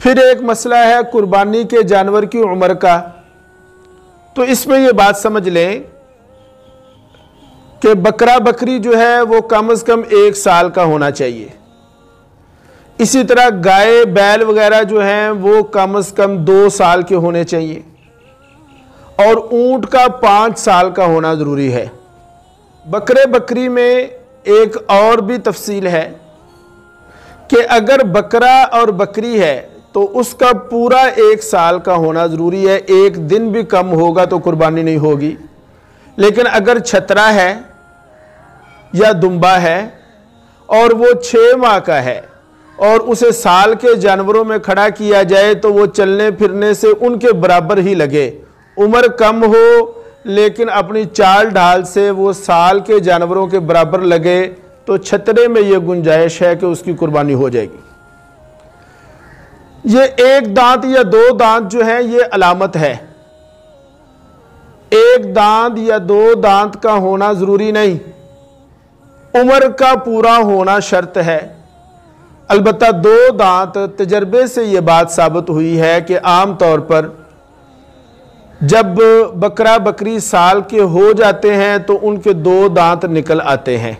फिर एक मसला है कुर्बानी के जानवर की उम्र का। तो इसमें ये बात समझ लें कि बकरा बकरी जो है वो कम से कम 1 साल का होना चाहिए। इसी तरह गाय बैल वगैरह जो हैं वो कम से कम 2 साल के होने चाहिए और ऊंट का 5 साल का होना ज़रूरी है। बकरे बकरी में एक और भी तफसील है कि अगर बकरा और बकरी है तो उसका पूरा 1 साल का होना ज़रूरी है। एक दिन भी कम होगा तो कुर्बानी नहीं होगी। लेकिन अगर छतरा है या दुम्बा है और वो 6 माह का है और उसे साल के जानवरों में खड़ा किया जाए तो वो चलने फिरने से उनके बराबर ही लगे, उम्र कम हो लेकिन अपनी चाल ढाल से वो साल के जानवरों के बराबर लगे, तो छतरे में ये गुंजाइश है कि उसकी कुर्बानी हो जाएगी। ये 1 दांत या 2 दांत जो है ये अलामत है। 1 दांत या 2 दांत का होना जरूरी नहीं, उम्र का पूरा होना शर्त है। अलबत्ता 2 दांत तजर्बे से ये बात साबित हुई है कि आम तौर पर जब बकरा बकरी साल के हो जाते हैं तो उनके 2 दांत निकल आते हैं।